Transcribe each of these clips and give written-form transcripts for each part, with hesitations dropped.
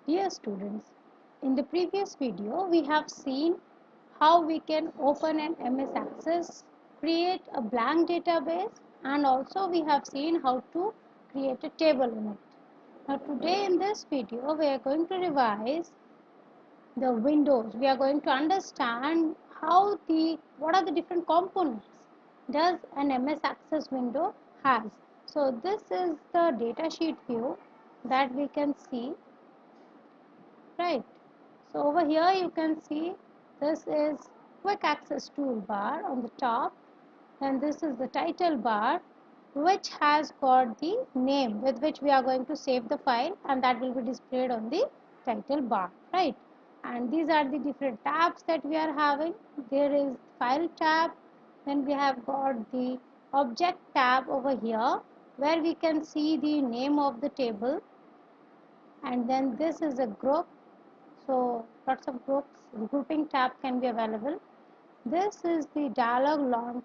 Dear students, in the previous video we have seen how we can open an MS Access, create a blank database, and also we have seen how to create a table in it. Now today in this video we are going to revise the windows. We are going to understand what are the different components does an MS Access window has. So this is the datasheet view that we can see, right? So over here you can see this is quick access toolbar on the top, and this is the title bar which has got the name with which we are going to save the file, and that will be displayed on the title bar, right? And these are the different tabs that we are having. There is file tab, then we have got the object tab over here where we can see the name of the table, and then this is a group, so lots of grouping tab can be available. This is the dialog launch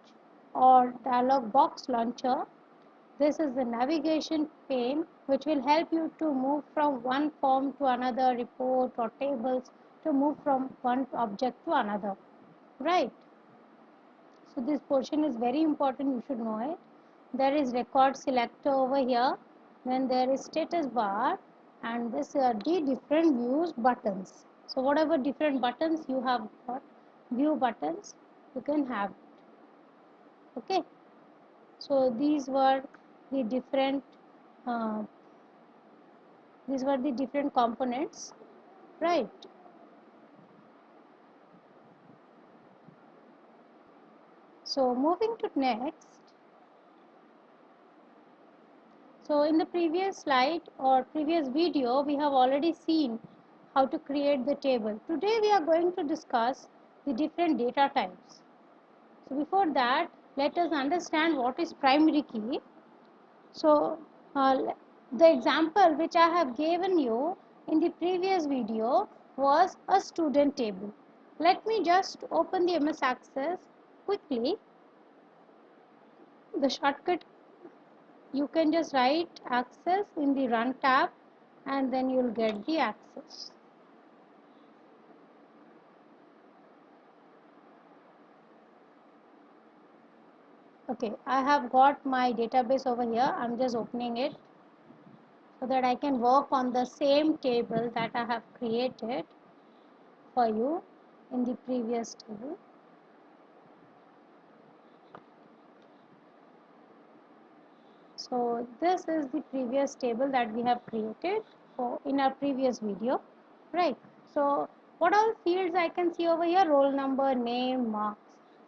or dialog box launcher. This is the navigation pane which will help you to move from one form to another, report or tables, to move from one object to another, right? So this portion is very important, you should know it. There is record selector over here, then there is status bar, and this are the different views buttons. So whatever different buttons you have got, view buttons, you can have it. Okay, so uh, these were the different components, right? So moving to next. So in the previous slide or previous video, we have already seen how to create the table. Today we are going to discuss the different data types. So before that, let us understand what is primary key. So the example which I have given you in the previous video was a student table. Let me just open the MS Access quickly. The shortcut, you can just write access in the run tab and then you will get the access. Okay, I have got my database over here. I'm just opening it so that I can work on the same table that I have created for you in the previous table. So this is the previous table that we have created for in our previous video, right? So what all fields I can see over here? Roll number, name, marks.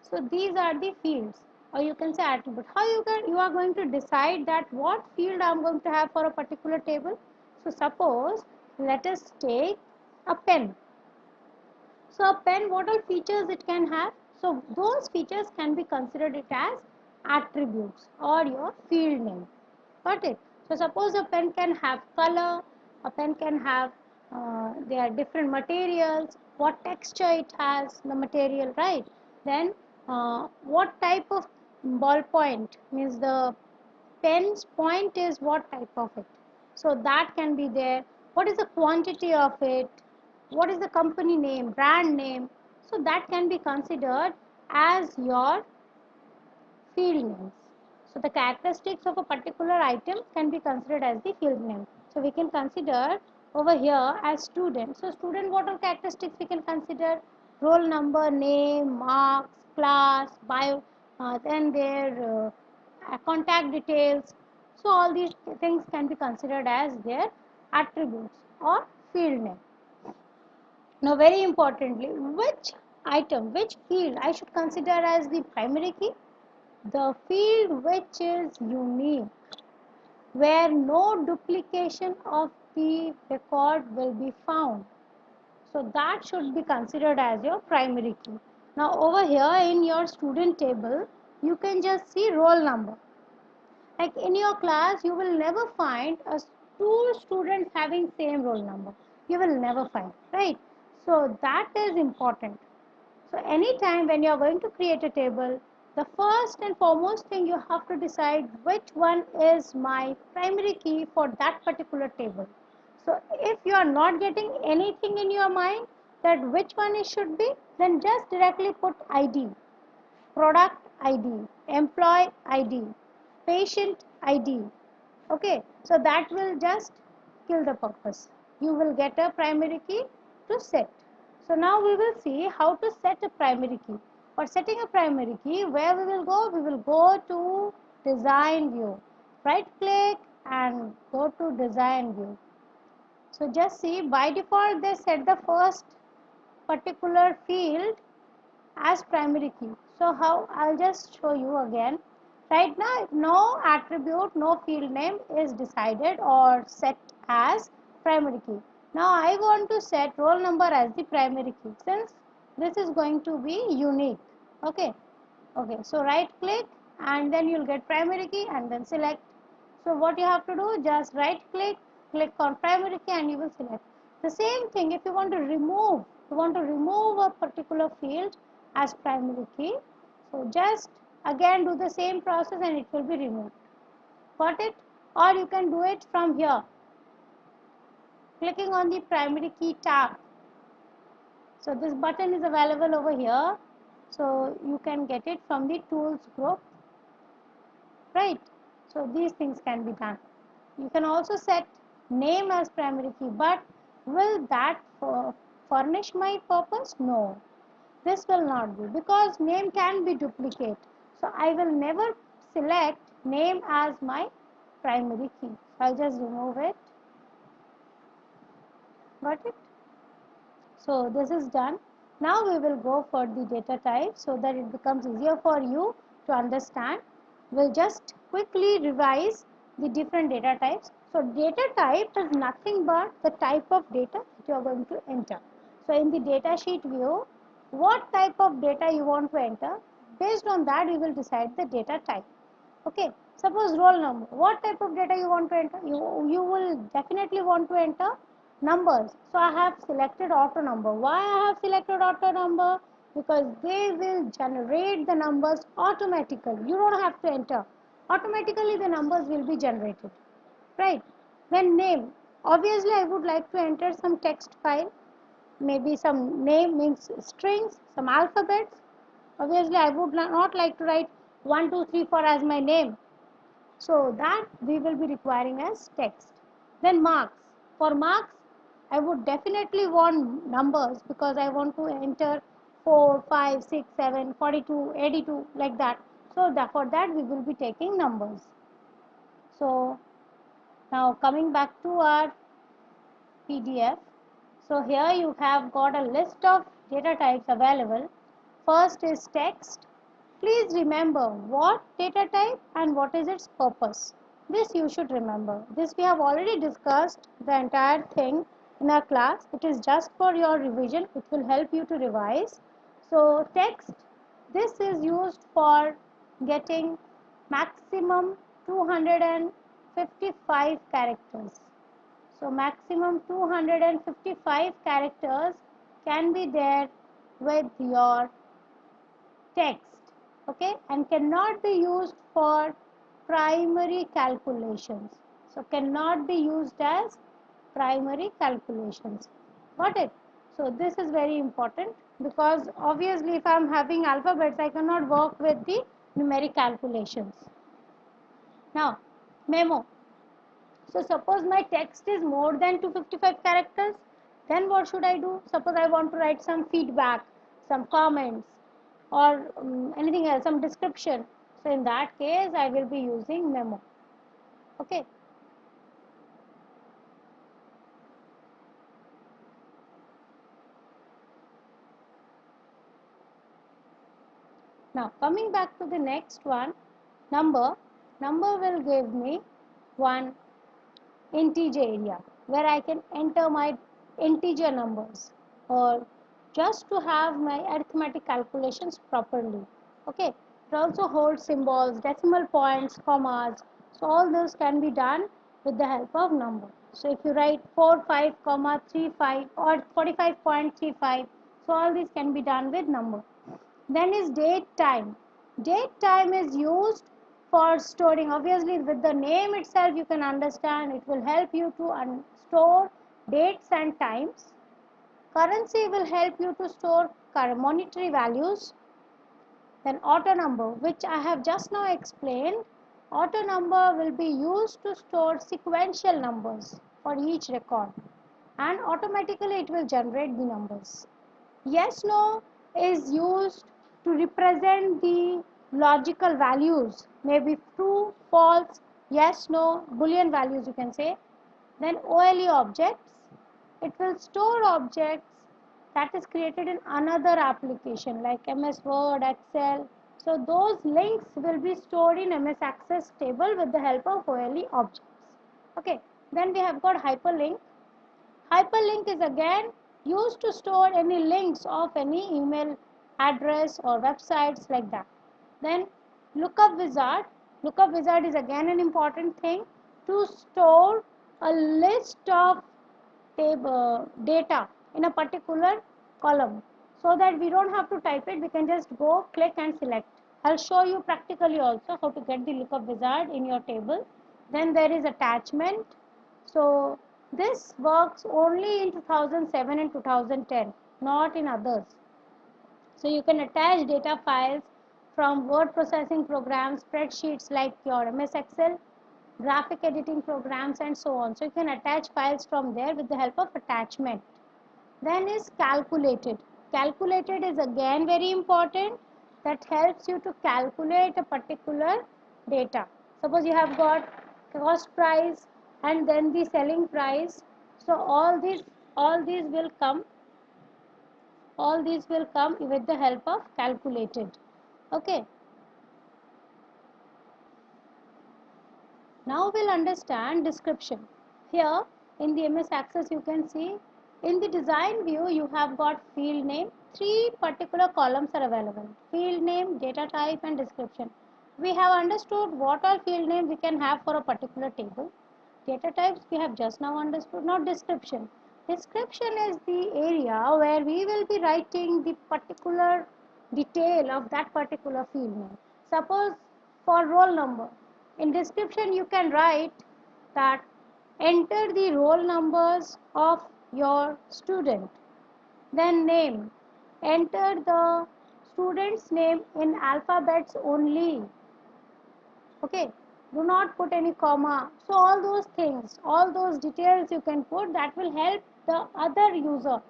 So these are the fields, or you can say attribute. How you are going to decide that what field I am going to have for a particular table? So suppose let us take a pen. So a pen, what all features it can have? So those features can be considered it as attributes or your field name. Got it? So suppose a pen can have color, a pen can have there are different materials, what texture it has, the material, right? Then what type of ballpoint, means the pen's point is what type of it. So that can be there. What is the quantity of it? What is the company name, brand name? So that can be considered as your field names. So the characteristics of a particular item can be considered as the field name. So we can consider over here as student. So student, what are characteristics we can consider? Roll number, name, marks, class, bio, then their contact details. So all these things can be considered as their attributes or field name. Now very importantly, which item, which field I should consider as the primary key? The field which is unique, where no duplication of the record will be found. So that should be considered as your primary key. Now over here in your student table, you can just see roll number. Like in your class, you will never find two students having same roll number. You will never find, right? So that is important. So anytime when you are going to create a table, the first and foremost thing you have to decide which one is my primary key for that particular table. So if you are not getting anything in your mind that which one it should be, then just directly put ID, product ID, employee ID, patient ID. Okay, so that will just kill the purpose. You will get a primary key to set. So now we will see how to set a primary key. For setting a primary key, where we will go? We will go to design view. Right click and go to design view. So just see, by default they set the first particular field as primary key. So how? I'll just show you again. Right now no attribute, no field name is decided or set as primary key. Now I want to set roll number as the primary key since this is going to be unique. Okay. Okay, so right click and then you'll get primary key and then select. So what you have to do, just right click, click on primary key and you will select. The same thing if you want to remove a particular field as primary key. So just again do the same process and it will be removed. Got it? Or you can do it from here. Clicking on the primary key tab. So this button is available over here. So you can get it from the tools group. Right? So these things can be done. You can also set name as primary key, but will that furnish my purpose? No, this will not be because name can be duplicate. So I will never select name as my primary key. So I'll just remove it. Got it? So this is done. Now we will go for the data type so that it becomes easier for you to understand. We'll just quickly revise the different data types. So data type is nothing but the type of data that you are going to enter. So in the data sheet view, what type of data you want to enter, based on that we will decide the data type. Okay, suppose roll number, what type of data you want to enter? You will definitely want to enter numbers. So I have selected auto number. Why I have selected auto number? Because they will generate the numbers automatically. You don't have to enter. Automatically the numbers will be generated. Right? Then name. Obviously I would like to enter some text file. Maybe some name means strings, some alphabets. Obviously I would not like to write 1, 2, 3, 4 as my name. So that we will be requiring as text. Then marks. For marks, I would definitely want numbers because I want to enter 4, 5, 6, 7, 42, 82 like that. So that for that we will be taking numbers. So now coming back to our PDF. So here you have got a list of data types available. First is text. Please remember what data type and what is its purpose. This you should remember. This we have already discussed the entire thing in our class. It is just for your revision. It will help you to revise. So text, this is used for getting maximum 255 characters. So maximum 255 characters can be there with your text, okay, and cannot be used for primary calculations. So cannot be used as primary calculations. Got it? So this is very important because obviously if I am having alphabets I cannot work with the numeric calculations. Now memo. So suppose my text is more than 255 characters, then what should I do? Suppose I want to write some feedback, some comments, or anything else, some description. So in that case, I will be using memo. Okay. Now coming back to the next one, number. Number will give me one integer area where I can enter my integer numbers or just to have my arithmetic calculations properly. Okay, it also holds symbols, decimal points, commas. So all those can be done with the help of number. So if you write 45, 35 or 45.35, so all these can be done with number. Then is date time. Date time is used for storing. Obviously with the name itself you can understand, it will help you to store dates and times. Currency will help you to store monetary values. Then auto number, which I have just now explained, auto number will be used to store sequential numbers for each record, and automatically it will generate the numbers. Yes no is used to represent the logical values, maybe true, false, yes no, boolean values you can say. Then OLE objects, it will store objects that is created in another application like MS Word, Excel. So those links will be stored in MS Access table with the help of OLE objects. Okay, then we have got hyperlink. Hyperlink is again used to store any links of any email address or websites like that. Then lookup wizard. Lookup wizard is again an important thing to store a list of data in a particular column, so that we don't have to type it, we can just go click and select. I'll show you practically also how to get the lookup wizard in your table. Then there is attachment. So this works only in 2007 and 2010, not in others. So you can attach data files from word processing programs, spreadsheets like your MS Excel, graphic editing programs and so on. So you can attach files from there with the help of attachment. Then is calculated. Calculated is again very important. That helps you to calculate a particular data. Suppose you have got cost price and then the selling price. So all these will come with the help of calculated. Okay. Now we'll understand description. Here in the MS Access you can see in the design view you have got field name. Three particular columns are available: field name, data type and description. We have understood what all field name we can have for a particular table. Data types we have just now understood. Now description. Description is the area where we will be writing the particular detail of that particular field name. Suppose for roll number, in description you can write that enter the roll numbers of your student. Then name, enter the student's name in alphabets only. Okay, do not put any comma. So all those things, all those details you can put, that will help the other user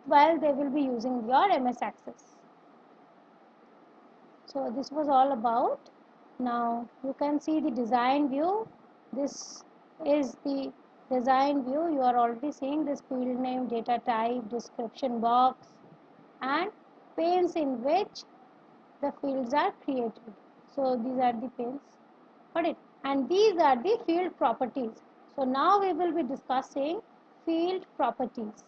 while they will be using your MS Access. So this was all about. Now you can see the design view. This is the design view. You are already seeing this field name, data type, description box and panes in which the fields are created. So these are the panes. Got it? And these are the field properties. So now we will be discussing field properties.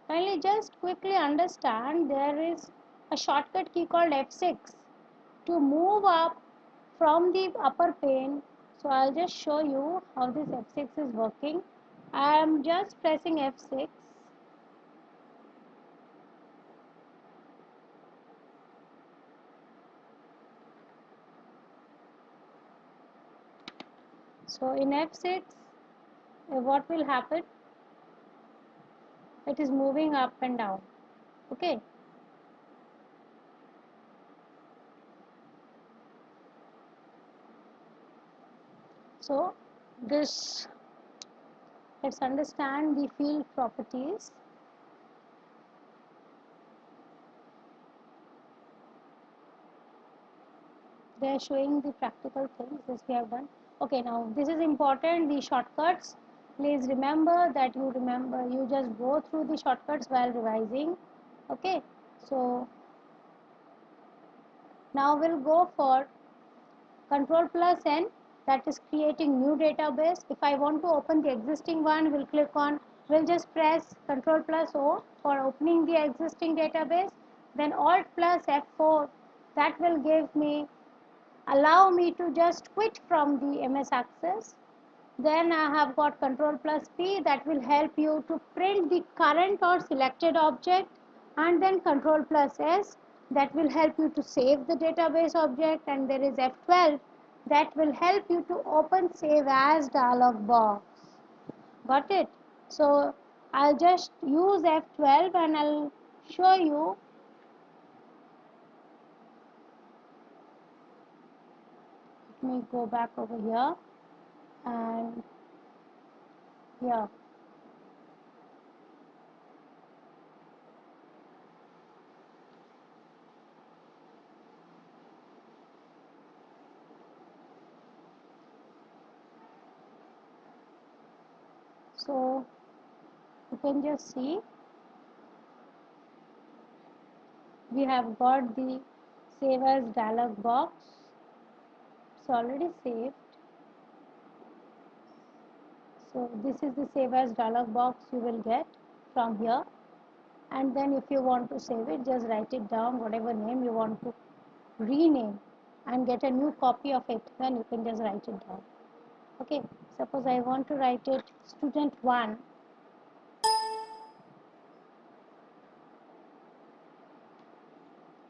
Finally, just quickly understand there is a shortcut key called F6 to move up from the upper pane. So I'll just show you how this F6 is working. I am just pressing F6. So in F6, what will happen? It is moving up and down. Okay. So this, let's understand the field properties. They are showing the practical things this we have done. Okay, now this is important, the shortcuts. Please remember that you just go through the shortcuts while revising. Okay, so now we'll go for Control plus N, that is creating new database. If I want to open the existing one, we'll just press Control plus O for opening the existing database. Then Alt plus F4, that will allow me to just quit from the MS Access. Then I have got Control plus P, that will help you to print the current or selected object, and then Control plus S, that will help you to save the database object, and there is F12, that will help you to open save as dialog box. Got it? So I'll just use F12 and I'll show you. Let me go back over here and here. So you can just see we have got the save as dialog box. It's already saved. So this is the save as dialog box you will get from here, and then if you want to save it, just write it down whatever name you want to rename and get a new copy of it, then you can just write it down. Okay, suppose I want to write it student 1.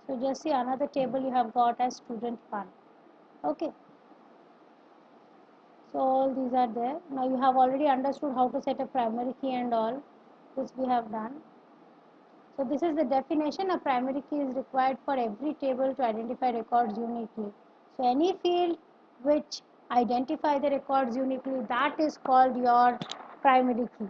So just see another table you have got as student 1. Okay, so all these are there. Now you have already understood how to set a primary key and all. This we have done. So this is the definition. A primary key is required for every table to identify records uniquely. So any field which identify the records uniquely, that is called your primary key.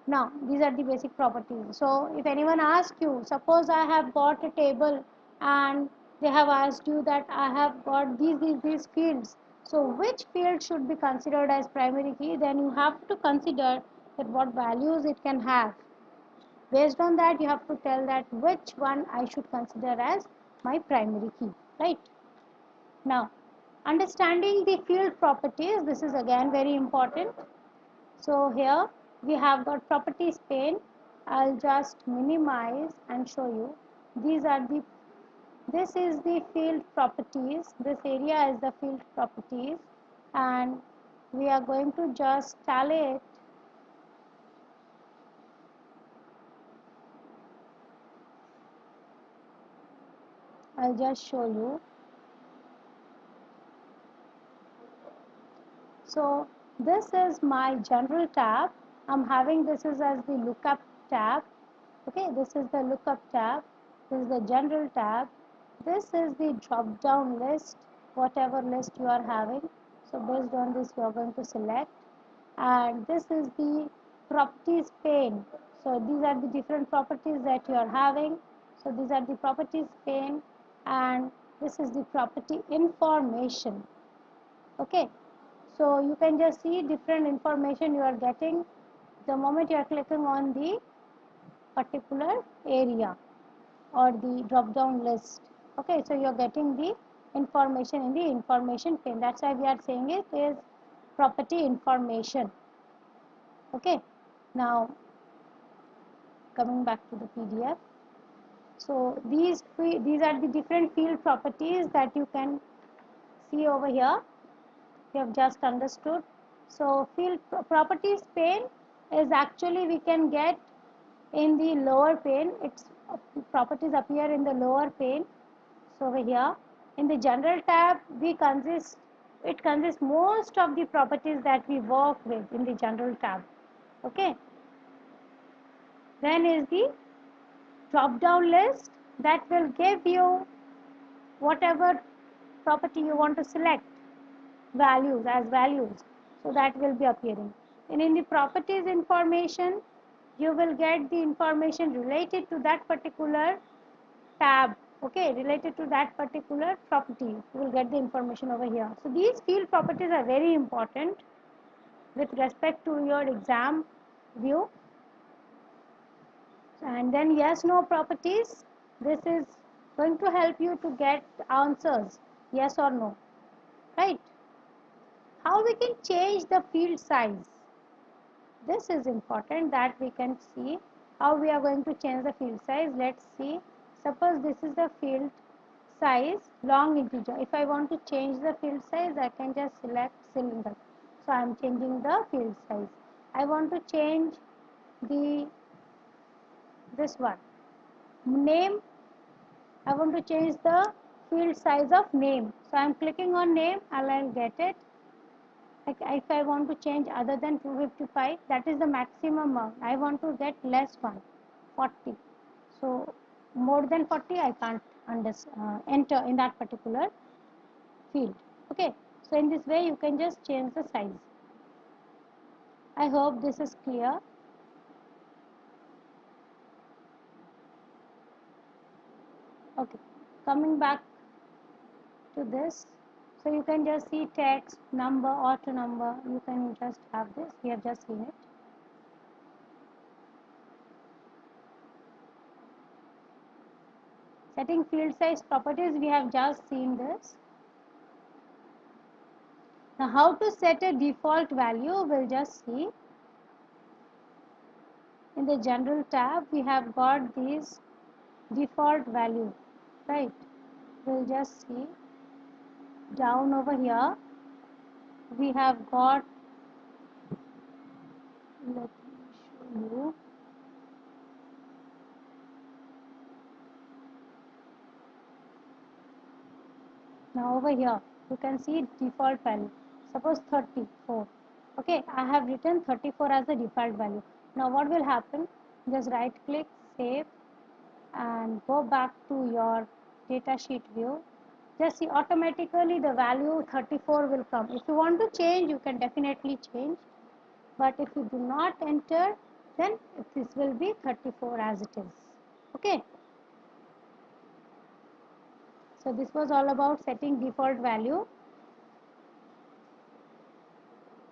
Now these are the basic properties. So if anyone asks you, suppose I have got a table and they have asked you that I have got these fields. So which field should be considered as primary key? Then you have to consider that what values it can have. Based on that, you have to tell that which one I should consider as my primary key, right? Now, understanding the field properties, this is again very important. So here we have got properties pane. I'll just minimize and show you. These are the, this is the field properties. This area is the field properties, and we are going to just tally it. I'll just show you. So this is my general tab. I'm having this is as the lookup tab. Okay, this is the lookup tab. This is the general tab. This is the drop down list, whatever list you are having. So based on this you are going to select. And this is the properties pane. So these are the different properties that you are having. So these are the properties pane, and this is the property information. Okay, so you can just see different information you are getting the moment you are clicking on the particular area or the drop down list. Okay, so you are getting the information in the information pane. That's why we are saying it is property information. Okay, now coming back to the PDF. So these are the different field properties that you can see over here. You have just understood. So field properties pane is actually we can get in the lower pane. Its properties appear in the lower pane. So over here in the general tab it consists most of the properties that we work with in the general tab. Okay, then is the drop down list that will give you whatever property you want to select values as values, so that will be appearing. And in the properties information you will get the information related to that particular tab. Okay, related to that particular property you will get the information over here. So these field properties are very important with respect to your exam view. And then yes no properties, this is going to help you to get answers yes or no, right? How we can change the field size, this is important that we can see how we are going to change the field size. Let's see, suppose this is the field size long integer. If I want to change the field size, I can just select cylinder. So I am changing the field size. I want to change the this one name. I want to change the field size of name. So I am clicking on name and I'll get it. Like if I want to change other than 255, that is the maximum mark. I want to get less one, 40. So more than 40 I can't enter in that particular field. Okay, so in this way you can just change the size. I hope this is clear. Okay, coming back to this, so you can just see text, number, auto number. You can just have this. We have just seen it. Setting field size properties, we have just seen this. Now how to set a default value, we'll just see. In the general tab, we have got these default value, right? We'll just see down over here. We have got, let me show you. Now over here, you can see default value. Suppose 34. Okay, I have written 34 as the default value. Now what will happen? Just right click, save, and go back to your datasheet view. Just see automatically the value 34 will come. If you want to change, you can definitely change. But if you do not enter, then this will be 34 as it is. Okay. So this was all about setting default value.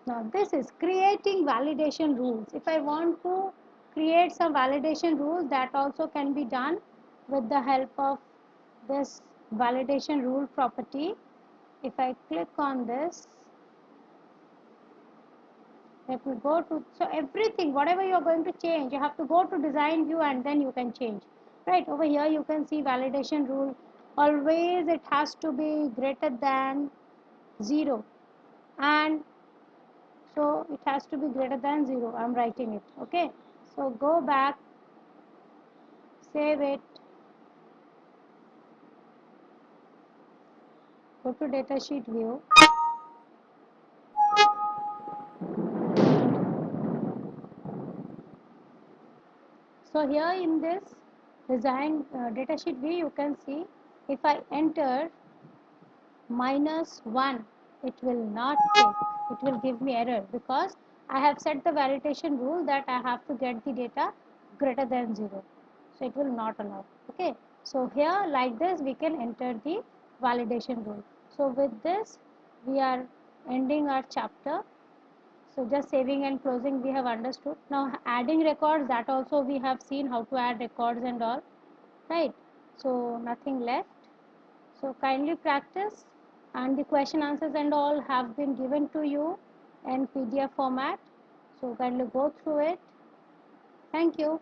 Now this is creating validation rules. If I want to create some validation rules, that also can be done with the help of this validation rule property. If I click on this, let me go to, so everything, whatever you are going to change, you have to go to design view and then you can change. Right, over here you can see validation rule. Always it has to be greater than 0, and so it has to be greater than 0. I'm writing it. Okay, so go back, save it, go to datasheet view. So here in this design datasheet view, you can see if I enter -1, it will not take, it will give me error because I have set the validation rule that I have to get the data greater than 0, so it will not allow. Okay, so here like this we can enter the validation rule. So with this we are ending our chapter. So just saving and closing we have understood. Now adding records, that also we have seen how to add records and all, right? So nothing left. So kindly practice, and the question answers and all have been given to you in PDF format. So kindly go through it. Thank you.